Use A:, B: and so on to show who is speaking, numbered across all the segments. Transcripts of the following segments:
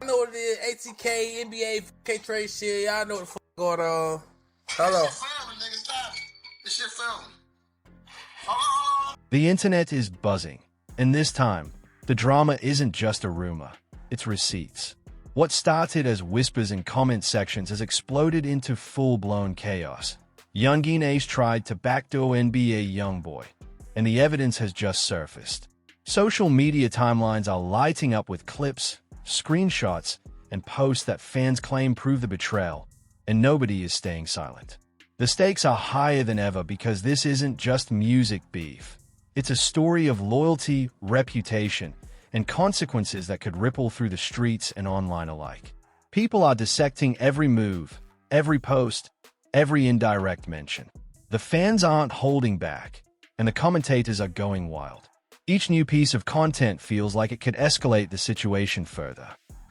A: know what it is. ATK, NBA, K trade shit. Y'all know what the fuck going on. Hello.
B: This shit family.
C: The internet is buzzing, and this time, the drama isn't just a rumor, it's receipts. What started as whispers in comment sections has exploded into full-blown chaos. Yungeen tried to backdoor NBA YoungBoy, and the evidence has just surfaced. Social media timelines are lighting up with clips, screenshots, and posts that fans claim prove the betrayal, and nobody is staying silent. The stakes are higher than ever because this isn't just music beef. It's a story of loyalty, reputation, and consequences that could ripple through the streets and online alike. People are dissecting every move, every post, every indirect mention. The fans aren't holding back, and the commentators are going wild. Each new piece of content feels like it could escalate the situation further.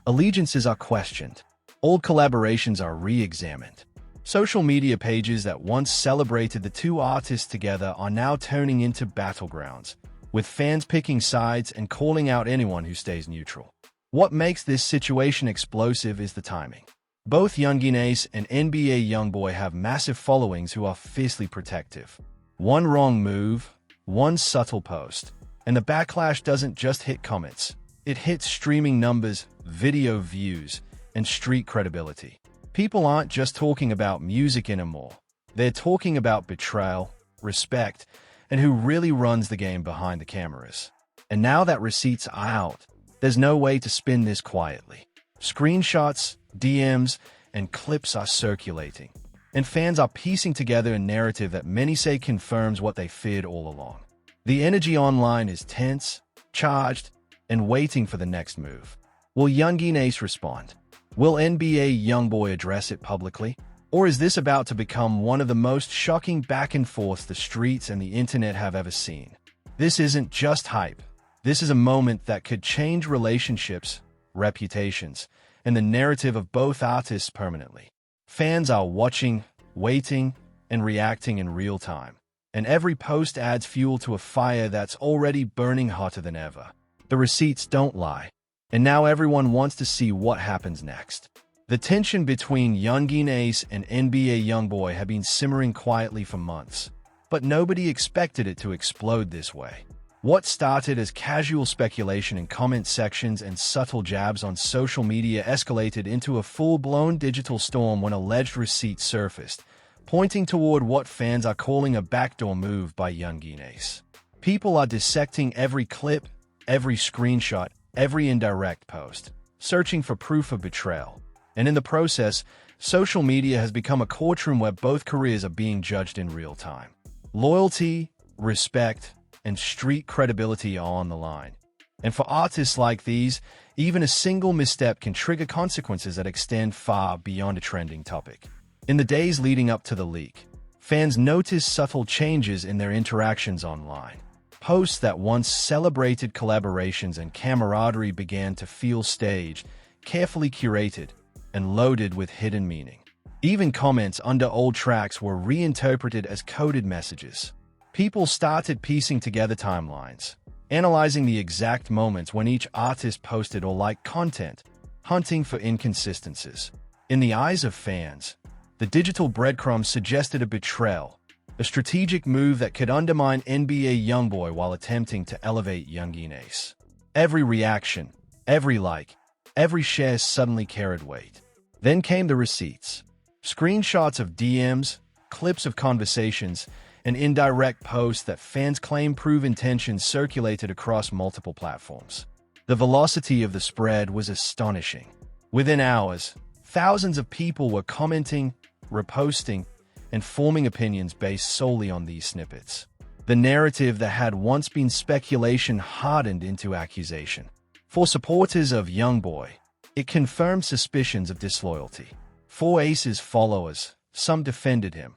C: Allegiances are questioned. Old collaborations are re-examined. Social media pages that once celebrated the two artists together are now turning into battlegrounds, with fans picking sides and calling out anyone who stays neutral. What makes this situation explosive is the timing. Both Yungeen and NBA YoungBoy have massive followings who are fiercely protective. One wrong move, one subtle post, and the backlash doesn't just hit comments. It hits streaming numbers, video views, and street credibility. People aren't just talking about music anymore. They're talking about betrayal, respect, and who really runs the game behind the cameras. And now that receipts are out, there's no way to spin this quietly. Screenshots, DMs, and clips are circulating, and fans are piecing together a narrative that many say confirms what they feared all along. The energy online is tense, charged, and waiting for the next move. Will Yungeen respond? Will NBA YoungBoy address it publicly? Or is this about to become one of the most shocking back and forths the streets and the internet have ever seen? This isn't just hype. This is a moment that could change relationships, reputations, and the narrative of both artists permanently. Fans are watching, waiting, and reacting in real time. And every post adds fuel to a fire that's already burning hotter than ever. The receipts don't lie. And now everyone wants to see what happens next. The tension between Yungeen and NBA YoungBoy have been simmering quietly for months, but nobody expected it to explode this way. What started as casual speculation in comment sections and subtle jabs on social media escalated into a full-blown digital storm when alleged receipts surfaced, pointing toward what fans are calling a backdoor move by Yungeen. People are dissecting every clip, every screenshot, every indirect post, searching for proof of betrayal. And in the process, social media has become a courtroom where both careers are being judged in real time. Loyalty, respect, and street credibility are on the line. And for artists like these, even a single misstep can trigger consequences that extend far beyond a trending topic. In the days leading up to the leak, fans noticed subtle changes in their interactions online. Posts that once celebrated collaborations and camaraderie began to feel staged, carefully curated, and loaded with hidden meaning. Even comments under old tracks were reinterpreted as coded messages. People started piecing together timelines, analyzing the exact moments when each artist posted or liked content, hunting for inconsistencies. In the eyes of fans, the digital breadcrumbs suggested a betrayal, a strategic move that could undermine NBA YoungBoy while attempting to elevate Yungeen. Every reaction, every like, every share suddenly carried weight. Then came the receipts. Screenshots of DMs, clips of conversations, and indirect posts that fans claim prove intentions circulated across multiple platforms. The velocity of the spread was astonishing. Within hours, thousands of people were commenting, reposting, and forming opinions based solely on these snippets. The narrative that had once been speculation hardened into accusation. For supporters of YoungBoy, it confirmed suspicions of disloyalty. For Ace's followers, some defended him,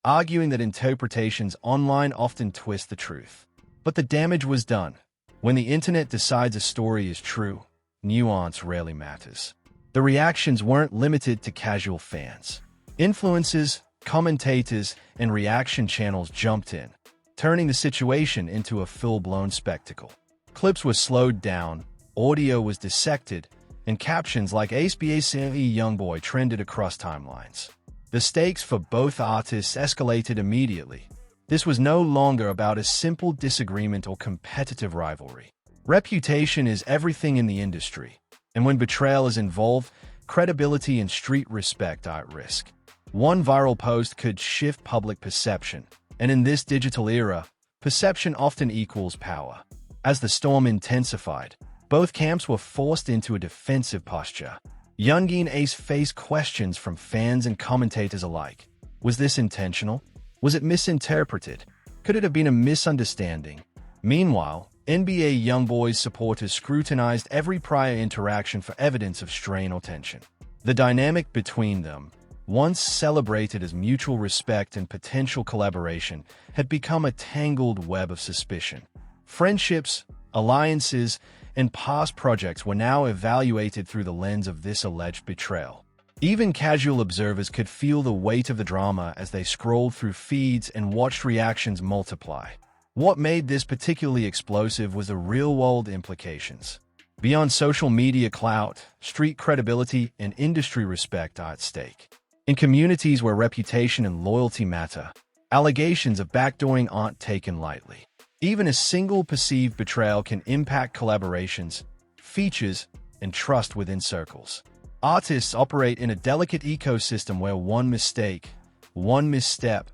C: arguing that interpretations online often twist the truth. But the damage was done. When the internet decides a story is true, nuance rarely matters. The reactions weren't limited to casual fans. Influencers, commentators, and reaction channels jumped in, turning the situation into a full-blown spectacle. Clips were slowed down, audio was dissected, and captions like "SBACE YoungBoy" trended across timelines. The stakes for both artists escalated immediately. This was no longer about a simple disagreement or competitive rivalry. Reputation is everything in the industry, and when betrayal is involved, credibility and street respect are at risk. One viral post could shift public perception, and in this digital era, perception often equals power. As the storm intensified, both camps were forced into a defensive posture. Yungeen Ace faced questions from fans and commentators alike. Was this intentional? Was it misinterpreted? Could it have been a misunderstanding? Meanwhile, NBA YoungBoy's supporters scrutinized every prior interaction for evidence of strain or tension. The dynamic between them, once celebrated as mutual respect and potential collaboration, had become a tangled web of suspicion. Friendships, alliances, and past projects were now evaluated through the lens of this alleged betrayal. Even casual observers could feel the weight of the drama as they scrolled through feeds and watched reactions multiply. What made this particularly explosive was the real-world implications. Beyond social media clout, street credibility and industry respect are at stake. In communities where reputation and loyalty matter, allegations of backdooring aren't taken lightly. Even a single perceived betrayal can impact collaborations, features, and trust within circles. Artists operate in a delicate ecosystem where one mistake, one misstep,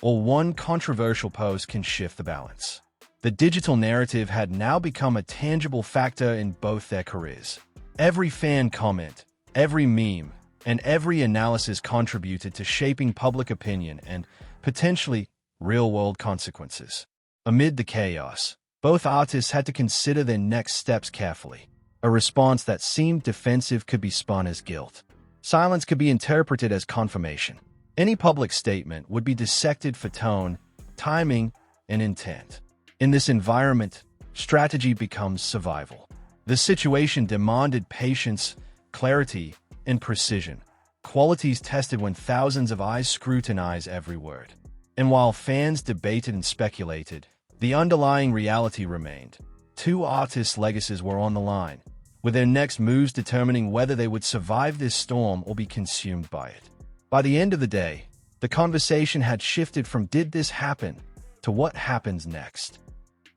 C: or one controversial post can shift the balance. The digital narrative had now become a tangible factor in both their careers. Every fan comment, every meme, and every analysis contributed to shaping public opinion and, potentially, real-world consequences. Amid the chaos, both artists had to consider their next steps carefully. A response that seemed defensive could be spun as guilt. Silence could be interpreted as confirmation. Any public statement would be dissected for tone, timing, and intent. In this environment, strategy becomes survival. The situation demanded patience, clarity, and precision, qualities tested when thousands of eyes scrutinize every word. And while fans debated and speculated, the underlying reality remained. Two artists' legacies were on the line, with their next moves determining whether they would survive this storm or be consumed by it. By the end of the day, the conversation had shifted from "did this happen?" to "what happens next?"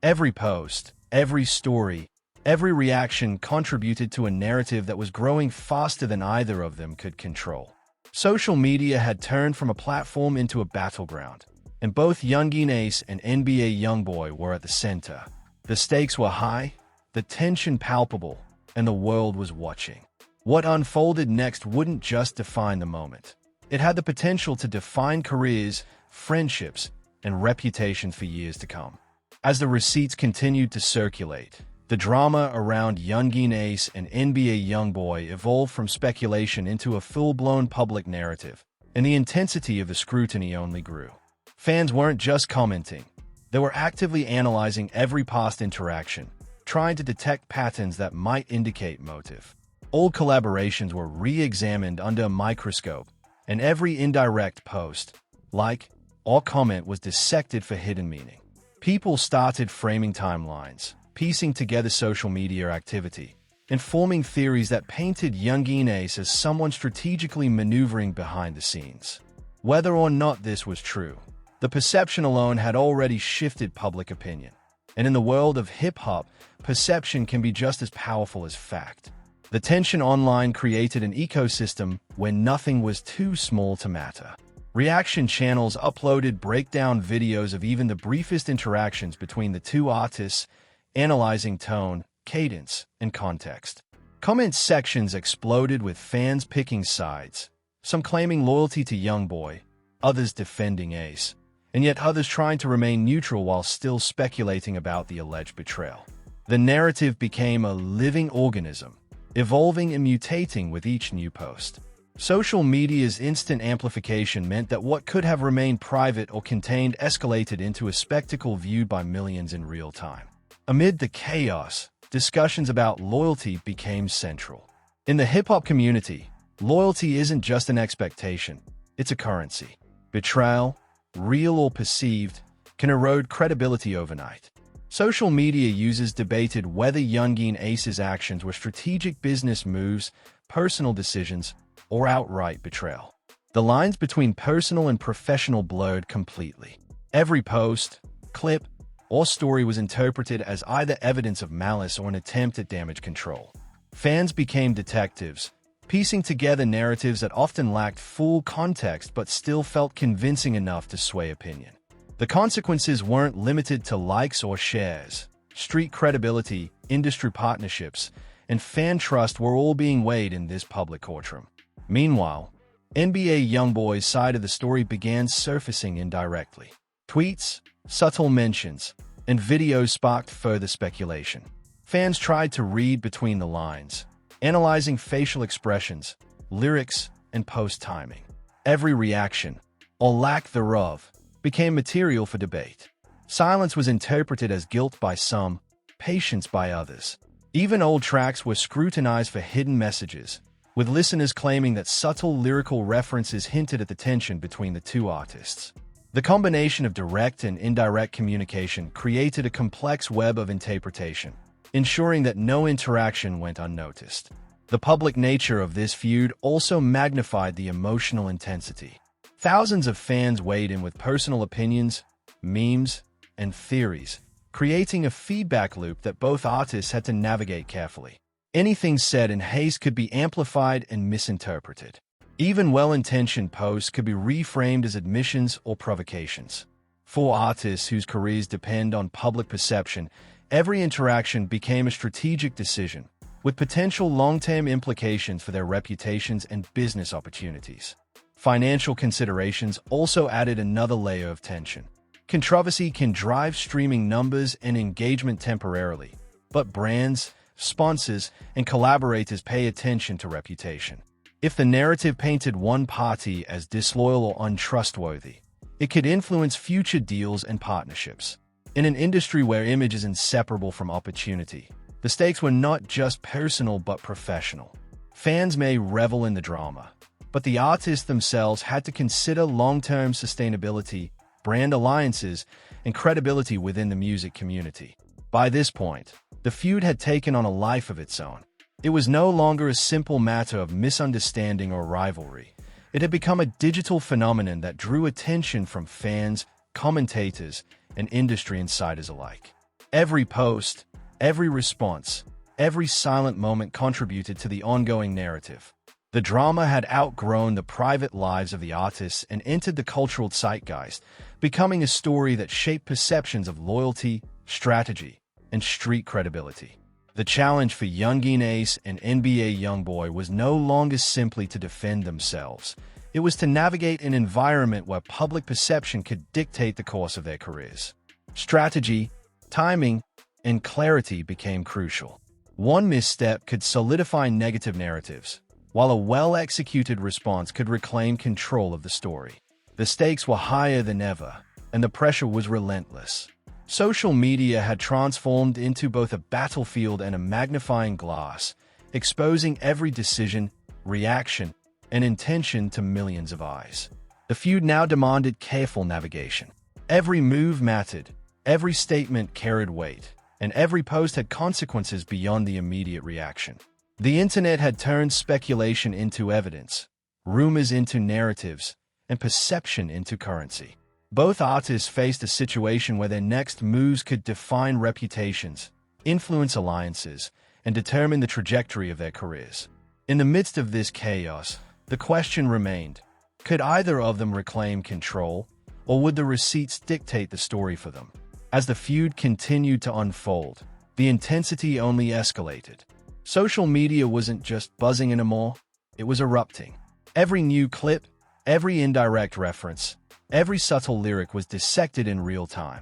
C: Every post, every story, every reaction contributed to a narrative that was growing faster than either of them could control. Social media had turned from a platform into a battleground, and both Yungeen Ace and NBA YoungBoy were at the center. The stakes were high, the tension palpable, and the world was watching. What unfolded next wouldn't just define the moment. It had the potential to define careers, friendships, and reputation for years to come. As the receipts continued to circulate, the drama around Yungeen Ace and NBA YoungBoy evolved from speculation into a full-blown public narrative, and the intensity of the scrutiny only grew. Fans weren't just commenting. They were actively analyzing every past interaction, trying to detect patterns that might indicate motive. Old collaborations were re-examined under a microscope, and every indirect post, like, or comment was dissected for hidden meaning. People started framing timelines, piecing together social media activity, and forming theories that painted Yungeen Ace as someone strategically maneuvering behind the scenes. Whether or not this was true, the perception alone had already shifted public opinion. And in the world of hip-hop, perception can be just as powerful as fact. The tension online created an ecosystem where nothing was too small to matter. Reaction channels uploaded breakdown videos of even the briefest interactions between the two artists, analyzing tone, cadence, and context. Comment sections exploded with fans picking sides, some claiming loyalty to YoungBoy, others defending Ace, and yet others trying to remain neutral while still speculating about the alleged betrayal. The narrative became a living organism, evolving and mutating with each new post. Social media's instant amplification meant that what could have remained private or contained escalated into a spectacle viewed by millions in real time. Amid the chaos, discussions about loyalty became central. In the hip-hop community, loyalty isn't just an expectation, it's a currency. Betrayal, real or perceived, can erode credibility overnight. Social media users debated whether Yungeen Ace's actions were strategic business moves, personal decisions, or outright betrayal. The lines between personal and professional blurred completely. Every post, clip, or story was interpreted as either evidence of malice or an attempt at damage control. Fans became detectives, piecing together narratives that often lacked full context but still felt convincing enough to sway opinion. The consequences weren't limited to likes or shares. Street credibility, industry partnerships, and fan trust were all being weighed in this public courtroom. Meanwhile, NBA YoungBoy's side of the story began surfacing indirectly. Tweets, subtle mentions, and videos sparked further speculation. Fans tried to read between the lines, analyzing facial expressions, lyrics, and post timing. Every reaction, or lack thereof, became material for debate. Silence was interpreted as guilt by some, patience by others. Even old tracks were scrutinized for hidden messages, with listeners claiming that subtle lyrical references hinted at the tension between the two artists. The combination of direct and indirect communication created a complex web of interpretation, ensuring that no interaction went unnoticed. The public nature of this feud also magnified the emotional intensity. Thousands of fans weighed in with personal opinions, memes, and theories, creating a feedback loop that both artists had to navigate carefully. Anything said in haste could be amplified and misinterpreted. Even well-intentioned posts could be reframed as admissions or provocations. For artists whose careers depend on public perception, every interaction became a strategic decision, with potential long-term implications for their reputations and business opportunities. Financial considerations also added another layer of tension. Controversy can drive streaming numbers and engagement temporarily, but brands, sponsors, and collaborators pay attention to reputation. If the narrative painted one party as disloyal or untrustworthy, it could influence future deals and partnerships. In an industry where image is inseparable from opportunity, the stakes were not just personal but professional. Fans may revel in the drama, but the artists themselves had to consider long-term sustainability, brand alliances, and credibility within the music community. By this point, the feud had taken on a life of its own. It was no longer a simple matter of misunderstanding or rivalry. It had become a digital phenomenon that drew attention from fans, commentators, and industry insiders alike. Every post, every response, every silent moment contributed to the ongoing narrative. The drama had outgrown the private lives of the artists and entered the cultural zeitgeist, becoming a story that shaped perceptions of loyalty, strategy, and street credibility. The challenge for Yungeen Ace and NBA YoungBoy was no longer simply to defend themselves. It was to navigate an environment where public perception could dictate the course of their careers. Strategy, timing, and clarity became crucial. One misstep could solidify negative narratives, while a well-executed response could reclaim control of the story. The stakes were higher than ever, and the pressure was relentless. Social media had transformed into both a battlefield and a magnifying glass, exposing every decision, reaction, and intention to millions of eyes. The feud now demanded careful navigation. Every move mattered, every statement carried weight, and every post had consequences beyond the immediate reaction. The internet had turned speculation into evidence, rumors into narratives, and perception into currency. Both artists faced a situation where their next moves could define reputations, influence alliances, and determine the trajectory of their careers. In the midst of this chaos, the question remained, could either of them reclaim control, or would the receipts dictate the story for them? As the feud continued to unfold, the intensity only escalated. Social media wasn't just buzzing anymore, it was erupting. Every new clip, every indirect reference, every subtle lyric was dissected in real time.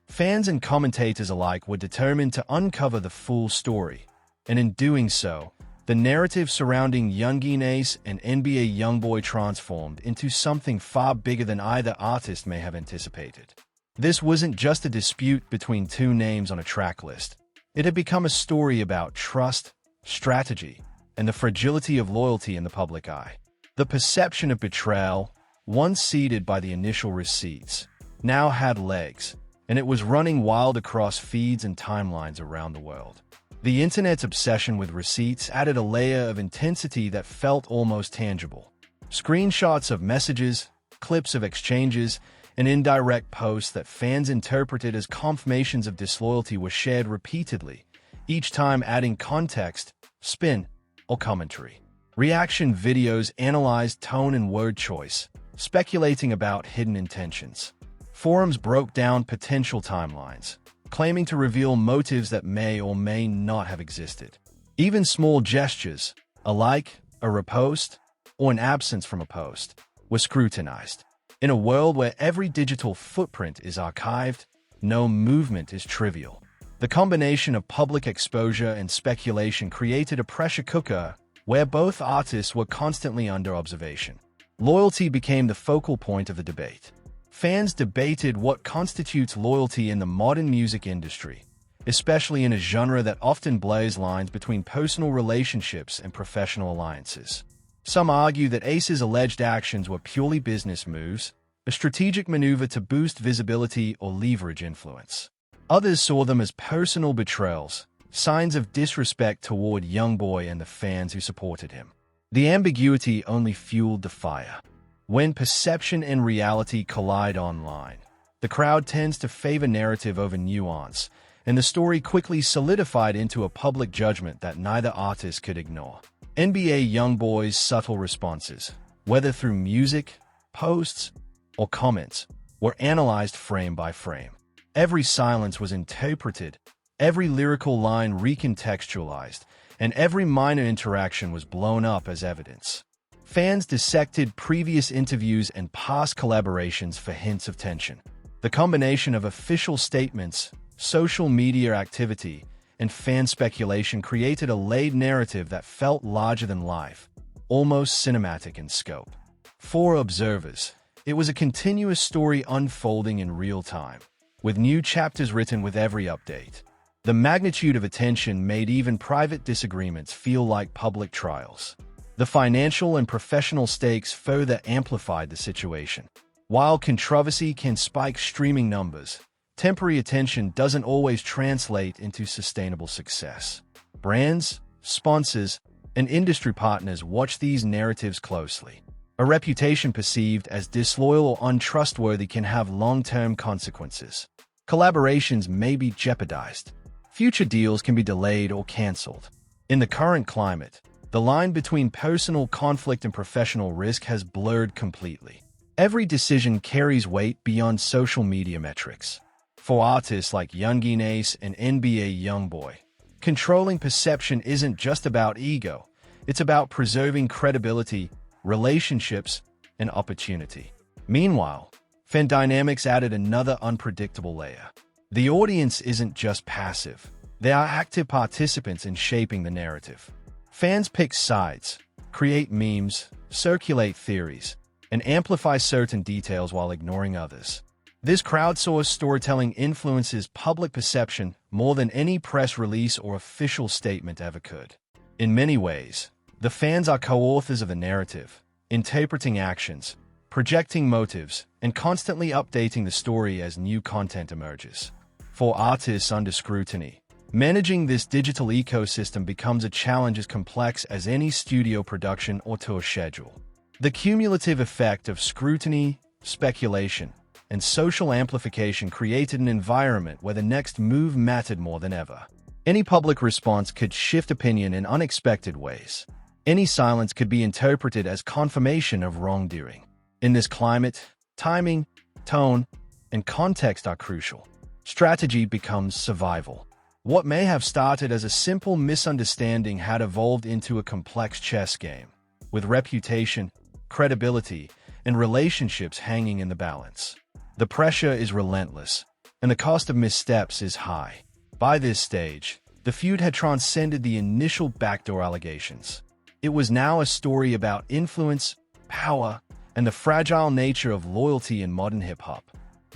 C: Fans and commentators alike were determined to uncover the full story, and in doing so, the narrative surrounding Yungeen Ace and NBA YoungBoy transformed into something far bigger than either artist may have anticipated. This wasn't just a dispute between two names on a track list. It had become a story about trust, strategy, and the fragility of loyalty in the public eye. The perception of betrayal, once seeded by the initial receipts, now had legs, and it was running wild across feeds and timelines around the world. The internet's obsession with receipts added a layer of intensity that felt almost tangible. Screenshots of messages, clips of exchanges, and indirect posts that fans interpreted as confirmations of disloyalty were shared repeatedly, each time adding context, spin, or commentary. Reaction videos analyzed tone and word choice, speculating about hidden intentions. Forums broke down potential timelines, claiming to reveal motives that may or may not have existed. Even small gestures, a like, a repost, or an absence from a post, were scrutinized. In a world where every digital footprint is archived, no movement is trivial. The combination of public exposure and speculation created a pressure cooker where both artists were constantly under observation. Loyalty became the focal point of the debate. Fans debated what constitutes loyalty in the modern music industry, especially in a genre that often blurs lines between personal relationships and professional alliances. Some argue that Ace's alleged actions were purely business moves, a strategic maneuver to boost visibility or leverage influence. Others saw them as personal betrayals, signs of disrespect toward YoungBoy and the fans who supported him. The ambiguity only fueled the fire. When perception and reality collide online, the crowd tends to favor narrative over nuance, and the story quickly solidified into a public judgment that neither artist could ignore. NBA YoungBoy's subtle responses, whether through music, posts, or comments, were analyzed frame by frame. Every silence was interpreted, every lyrical line recontextualized, and every minor interaction was blown up as evidence. Fans dissected previous interviews and past collaborations for hints of tension. The combination of official statements, social media activity, and fan speculation created a layered narrative that felt larger than life, almost cinematic in scope. For observers, it was a continuous story unfolding in real time, with new chapters written with every update. The magnitude of attention made even private disagreements feel like public trials. The financial and professional stakes further amplified the situation. While controversy can spike streaming numbers, temporary attention doesn't always translate into sustainable success. Brands, sponsors, and industry partners watch these narratives closely. A reputation perceived as disloyal or untrustworthy can have long-term consequences. Collaborations may be jeopardized. Future deals can be delayed or canceled. In the current climate, the line between personal conflict and professional risk has blurred completely. Every decision carries weight beyond social media metrics. For artists like Yungeen and NBA YoungBoy, controlling perception isn't just about ego, it's about preserving credibility, relationships, and opportunity. Meanwhile, fan dynamics added another unpredictable layer. The audience isn't just passive, they are active participants in shaping the narrative. Fans pick sides, create memes, circulate theories, and amplify certain details while ignoring others. This crowdsourced storytelling influences public perception more than any press release or official statement ever could. In many ways, the fans are co-authors of the narrative, interpreting actions, projecting motives, and constantly updating the story as new content emerges. For artists under scrutiny, managing this digital ecosystem becomes a challenge as complex as any studio production or tour schedule. The cumulative effect of scrutiny, speculation, and social amplification created an environment where the next move mattered more than ever. Any public response could shift opinion in unexpected ways. Any silence could be interpreted as confirmation of wrongdoing. In this climate, timing, tone, and context are crucial. Strategy becomes survival. What may have started as a simple misunderstanding had evolved into a complex chess game, with reputation, credibility, and relationships hanging in the balance. The pressure is relentless, and the cost of missteps is high. By this stage, the feud had transcended the initial backdoor allegations. It was now a story about influence, power, and the fragile nature of loyalty in modern hip-hop.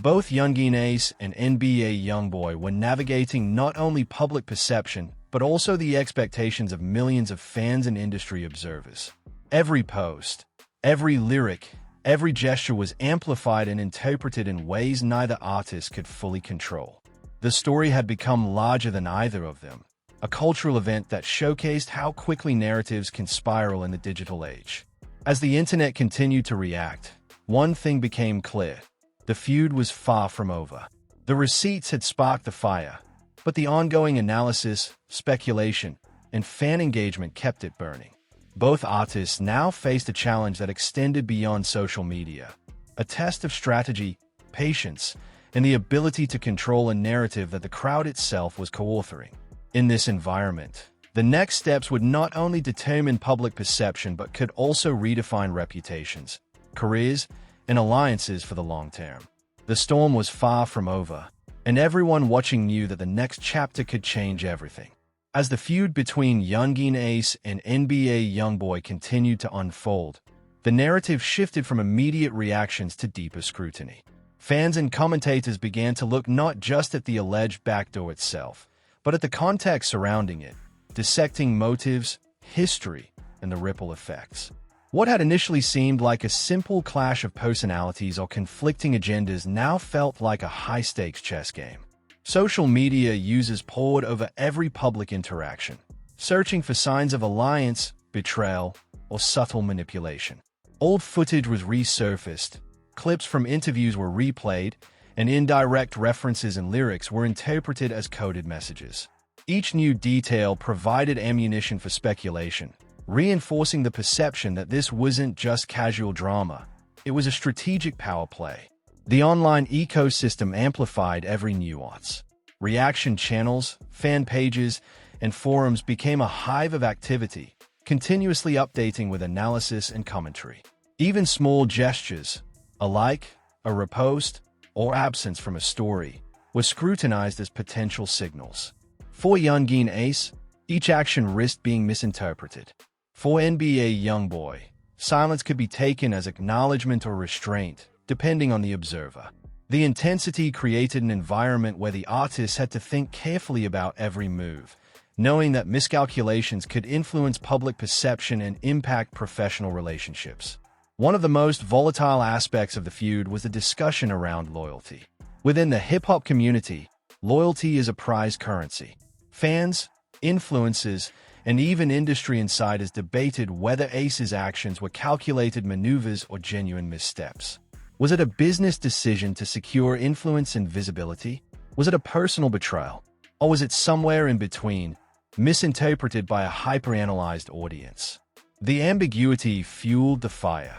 C: Both Yungeen and NBA YoungBoy were navigating not only public perception, but also the expectations of millions of fans and industry observers. Every post, every lyric, Every gesture was amplified and interpreted in ways neither artist could fully control. The story had become larger than either of them, a cultural event that showcased how quickly narratives can spiral in the digital age. As the internet continued to react, one thing became clear: the feud was far from over. The receipts had sparked the fire, but the ongoing analysis, speculation, and fan engagement kept it burning. Both artists now faced a challenge that extended beyond social media, a test of strategy, patience, and the ability to control a narrative that the crowd itself was co-authoring. In this environment, the next steps would not only determine public perception but could also redefine reputations, careers, and alliances for the long term. The storm was far from over, and everyone watching knew that the next chapter could change everything. As the feud between Yungeen Ace and NBA YoungBoy continued to unfold, the narrative shifted from immediate reactions to deeper scrutiny. Fans and commentators began to look not just at the alleged backdoor itself, but at the context surrounding it, dissecting motives, history, and the ripple effects. What had initially seemed like a simple clash of personalities or conflicting agendas now felt like a high-stakes chess game. Social media users pored over every public interaction, searching for signs of alliance, betrayal, or subtle manipulation. Old footage was resurfaced, clips from interviews were replayed, and indirect references and lyrics were interpreted as coded messages. Each new detail provided ammunition for speculation, reinforcing the perception that this wasn't just casual drama, it was a strategic power play. The online ecosystem amplified every nuance. Reaction channels, fan pages, and forums became a hive of activity, continuously updating with analysis and commentary. Even small gestures, a like, a repost, or absence from a story, were scrutinized as potential signals. For Yungeen Ace, each action risked being misinterpreted. For NBA YoungBoy, silence could be taken as acknowledgement or restraint, depending on the observer. The intensity created an environment where the artists had to think carefully about every move, knowing that miscalculations could influence public perception and impact professional relationships. One of the most volatile aspects of the feud was the discussion around loyalty. Within the hip-hop community, loyalty is a prized currency. Fans, influencers, and even industry insiders debated whether Ace's actions were calculated maneuvers or genuine missteps. Was it a business decision to secure influence and visibility? Was it a personal betrayal? Or was it somewhere in between, misinterpreted by a hyperanalyzed audience? The ambiguity fueled the fire,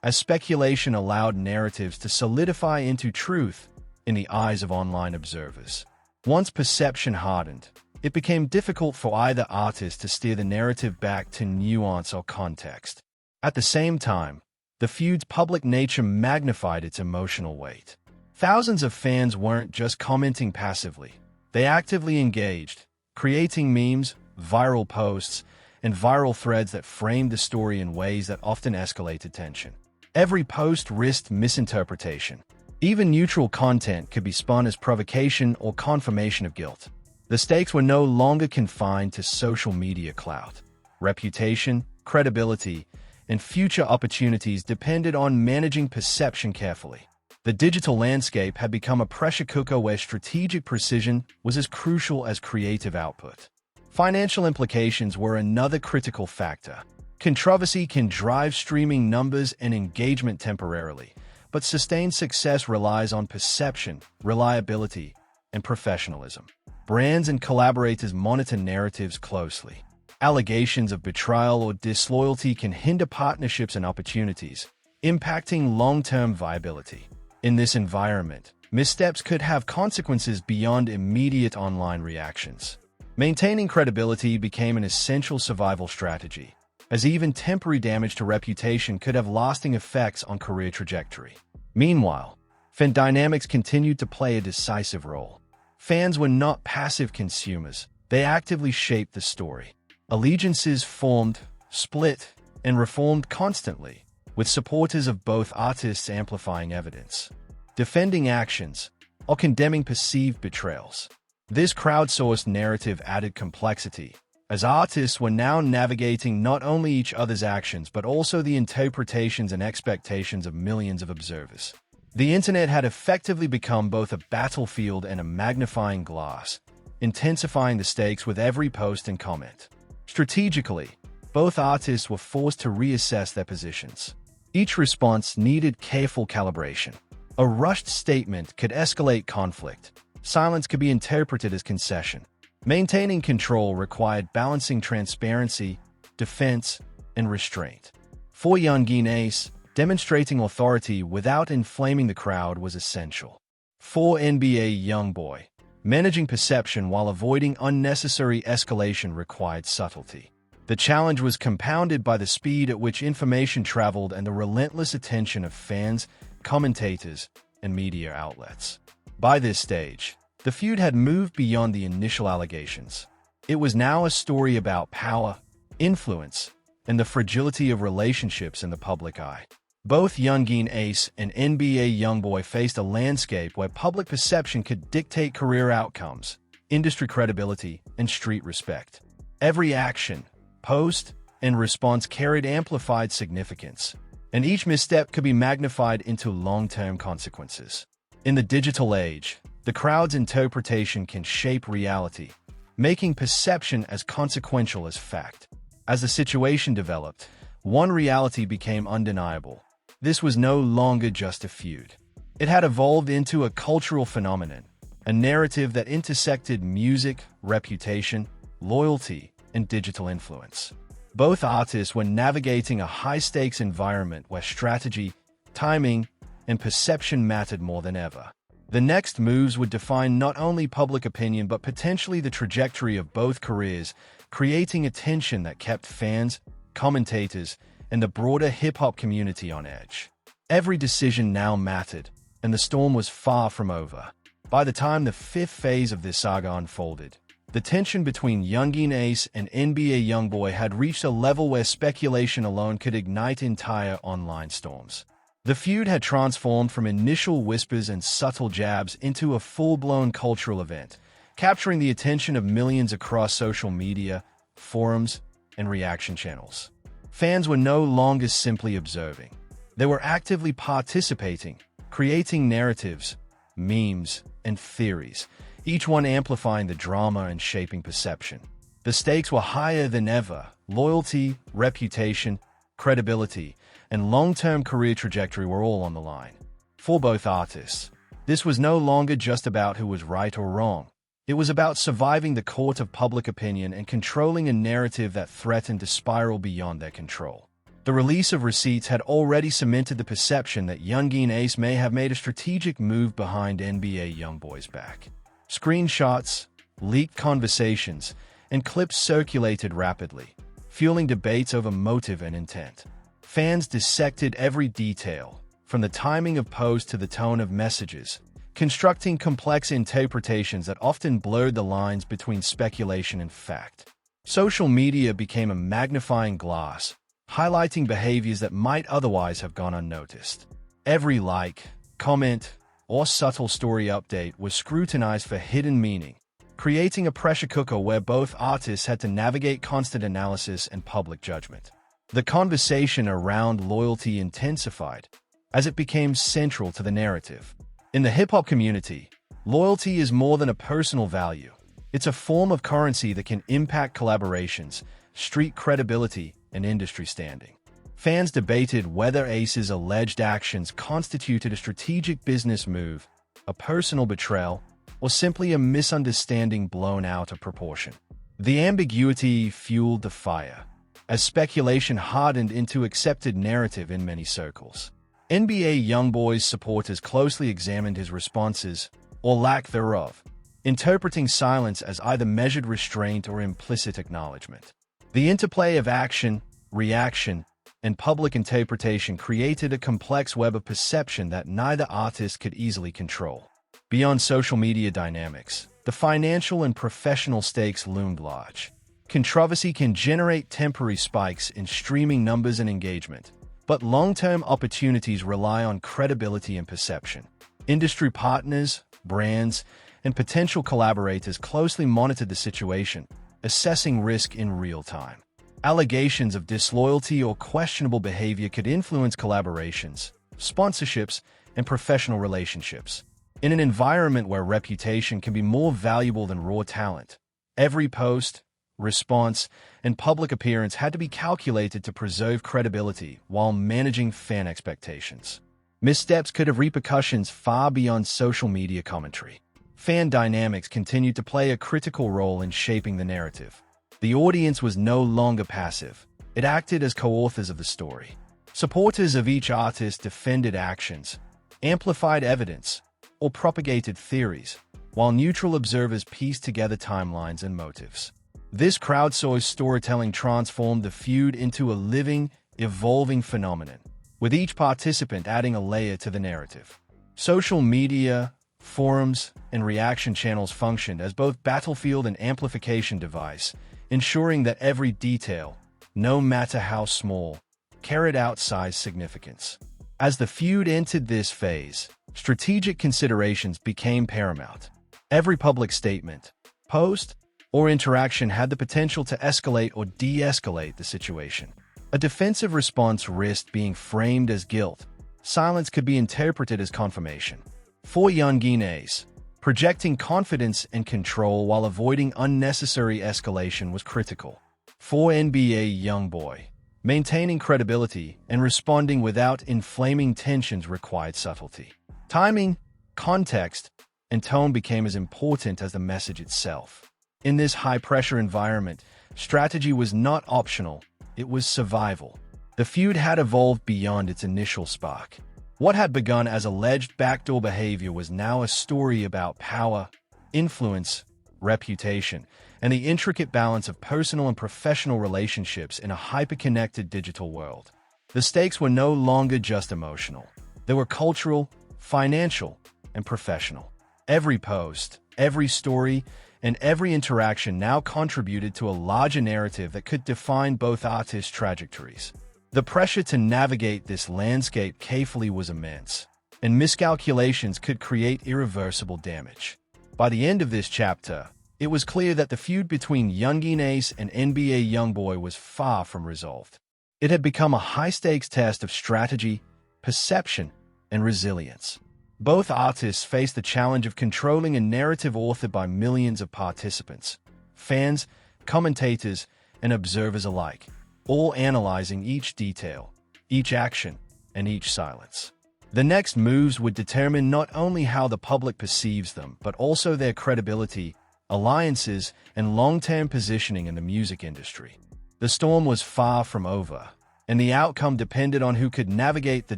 C: as speculation allowed narratives to solidify into truth in the eyes of online observers. Once perception hardened, it became difficult for either artist to steer the narrative back to nuance or context. At the same time, the feud's public nature magnified its emotional weight. Thousands of fans weren't just commenting passively. They actively engaged, creating memes, viral posts, and viral threads that framed the story in ways that often escalated tension. Every post risked misinterpretation. Even neutral content could be spun as provocation or confirmation of guilt. The stakes were no longer confined to social media clout. Reputation, credibility, and future opportunities depended on managing perception carefully. The digital landscape had become a pressure cooker where strategic precision was as crucial as creative output. Financial implications were another critical factor. Controversy can drive streaming numbers and engagement temporarily, but sustained success relies on perception, reliability, and professionalism. Brands and collaborators monitor narratives closely. Allegations of betrayal or disloyalty can hinder partnerships and opportunities, impacting long-term viability. In this environment, missteps could have consequences beyond immediate online reactions. Maintaining credibility became an essential survival strategy, as even temporary damage to reputation could have lasting effects on career trajectory. Meanwhile, fan dynamics continued to play a decisive role. Fans were not passive consumers. They actively shaped the story. Allegiances formed, split, and reformed constantly, with supporters of both artists amplifying evidence, defending actions, or condemning perceived betrayals. This crowdsourced narrative added complexity, as artists were now navigating not only each other's actions but also the interpretations and expectations of millions of observers. The internet had effectively become both a battlefield and a magnifying glass, intensifying the stakes with every post and comment. Strategically, both artists were forced to reassess their positions. Each response needed careful calibration. A rushed statement could escalate conflict. Silence could be interpreted as concession. Maintaining control required balancing transparency, defense, and restraint. For Yungeen Ace, demonstrating authority without inflaming the crowd was essential. For NBA YoungBoy, managing perception while avoiding unnecessary escalation required subtlety. The challenge was compounded by the speed at which information traveled and the relentless attention of fans, commentators, and media outlets. By this stage, the feud had moved beyond the initial allegations. It was now a story about power, influence, and the fragility of relationships in the public eye. Both Yungeen Ace and NBA YoungBoy faced a landscape where public perception could dictate career outcomes, industry credibility, and street respect. Every action, post, and response carried amplified significance, and each misstep could be magnified into long-term consequences. In the digital age, the crowd's interpretation can shape reality, making perception as consequential as fact. As the situation developed, one reality became undeniable. This was no longer just a feud. It had evolved into a cultural phenomenon, a narrative that intersected music, reputation, loyalty, and digital influence. Both artists were navigating a high-stakes environment where strategy, timing, and perception mattered more than ever. The next moves would define not only public opinion but potentially the trajectory of both careers, creating a tension that kept fans, commentators, and the broader hip-hop community on edge. Every decision now mattered, and the storm was far from over. By the time the fifth phase of this saga unfolded, the tension between Yungeen Ace and NBA YoungBoy had reached a level where speculation alone could ignite entire online storms. The feud had transformed from initial whispers and subtle jabs into a full-blown cultural event, capturing the attention of millions across social media, forums, and reaction channels. Fans were no longer simply observing. They were actively participating, creating narratives, memes, and theories, each one amplifying the drama and shaping perception. The stakes were higher than ever. Loyalty, reputation, credibility, and long-term career trajectory were all on the line. For both artists, this was no longer just about who was right or wrong. It was about surviving the court of public opinion and controlling a narrative that threatened to spiral beyond their control. The release of receipts had already cemented the perception that Yungeen Ace may have made a strategic move behind NBA YoungBoy's back. Screenshots, leaked conversations, and clips circulated rapidly, fueling debates over motive and intent. Fans dissected every detail, from the timing of posts to the tone of messages, constructing complex interpretations that often blurred the lines between speculation and fact. Social media became a magnifying glass, highlighting behaviors that might otherwise have gone unnoticed. Every like, comment, or subtle story update was scrutinized for hidden meaning, creating a pressure cooker where both artists had to navigate constant analysis and public judgment. The conversation around loyalty intensified as it became central to the narrative. In the hip-hop community, loyalty is more than a personal value. It's a form of currency that can impact collaborations, street credibility, and industry standing. Fans debated whether Ace's alleged actions constituted a strategic business move, a personal betrayal, or simply a misunderstanding blown out of proportion. The ambiguity fueled the fire, as speculation hardened into accepted narrative in many circles. NBA YoungBoy's supporters closely examined his responses, or lack thereof, interpreting silence as either measured restraint or implicit acknowledgement. The interplay of action, reaction, and public interpretation created a complex web of perception that neither artist could easily control. Beyond social media dynamics, the financial and professional stakes loomed large. Controversy can generate temporary spikes in streaming numbers and engagement, but long-term opportunities rely on credibility and perception. Industry partners, brands, and potential collaborators closely monitored the situation, assessing risk in real time. Allegations of disloyalty or questionable behavior could influence collaborations, sponsorships, and professional relationships. In an environment where reputation can be more valuable than raw talent, every post, response, and public appearance had to be calculated to preserve credibility while managing fan expectations. Missteps could have repercussions far beyond social media commentary. Fan dynamics continued to play a critical role in shaping the narrative. The audience was no longer passive. It acted as co-authors of the story. Supporters of each artist defended actions, amplified evidence, or propagated theories, while neutral observers pieced together timelines and motives. This crowdsourced storytelling transformed the feud into a living, evolving phenomenon, with each participant adding a layer to the narrative. Social media, forums, and reaction channels functioned as both battlefield and amplification device, ensuring that every detail, no matter how small, carried outsized significance. As the feud entered this phase, strategic considerations became paramount. Every public statement, post, or interaction had the potential to escalate or de-escalate the situation. A defensive response risked being framed as guilt. Silence could be interpreted as confirmation. For Yungeen, projecting confidence and control while avoiding unnecessary escalation was critical. For NBA YoungBoy, maintaining credibility and responding without inflaming tensions required subtlety. Timing, context, and tone became as important as the message itself. In this high-pressure environment, strategy was not optional, it was survival. The feud had evolved beyond its initial spark. What had begun as alleged backdoor behavior was now a story about power, influence, reputation, and the intricate balance of personal and professional relationships in a hyper-connected digital world. The stakes were no longer just emotional. They were cultural, financial, and professional. Every post, every story, and every interaction now contributed to a larger narrative that could define both artists' trajectories. The pressure to navigate this landscape carefully was immense, and miscalculations could create irreversible damage. By the end of this chapter, it was clear that the feud between Yungeen and NBA YoungBoy was far from resolved. It had become a high-stakes test of strategy, perception, and resilience. Both artists faced the challenge of controlling a narrative authored by millions of participants, fans, commentators, and observers alike, all analyzing each detail, each action, and each silence. The next moves would determine not only how the public perceives them, but also their credibility, alliances, and long-term positioning in the music industry. The storm was far from over, and the outcome depended on who could navigate the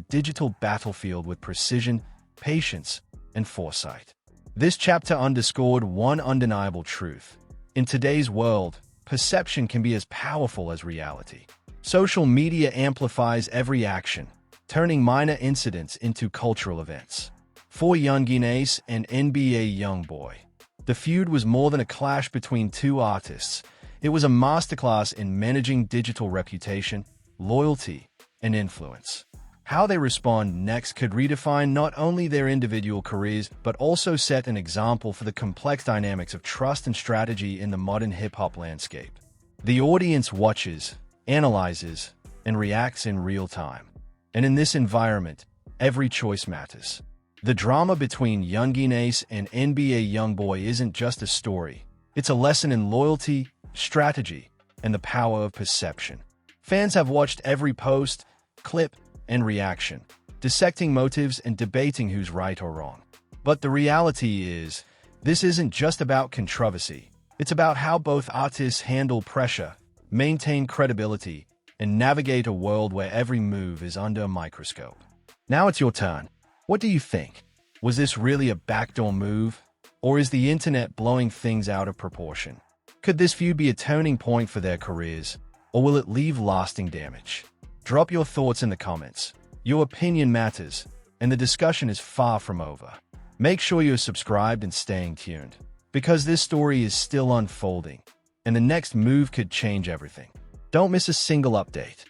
C: digital battlefield with precision, patience, and foresight. This chapter underscored one undeniable truth. In today's world, perception can be as powerful as reality. Social media amplifies every action, turning minor incidents into cultural events. For Yungeen and NBA YoungBoy, the feud was more than a clash between two artists. It was a masterclass in managing digital reputation, loyalty, and influence. How they respond next could redefine not only their individual careers, but also set an example for the complex dynamics of trust and strategy in the modern hip-hop landscape. The audience watches, analyzes, and reacts in real time. And in this environment, every choice matters. The drama between Yungeen and NBA YoungBoy isn't just a story. It's a lesson in loyalty, strategy, and the power of perception. Fans have watched every post, clip, and reaction, dissecting motives and debating who's right or wrong. But the reality is, this isn't just about controversy. It's about how both artists handle pressure, maintain credibility, and navigate a world where every move is under a microscope. Now it's your turn. What do you think? Was this really a backdoor move? Or is the internet blowing things out of proportion? Could this feud be a turning point for their careers? Or will it leave lasting damage? Drop your thoughts in the comments. Your opinion matters, and the discussion is far from over. Make sure you're subscribed and staying tuned, because this story is still unfolding, and the next move could change everything. Don't miss a single update.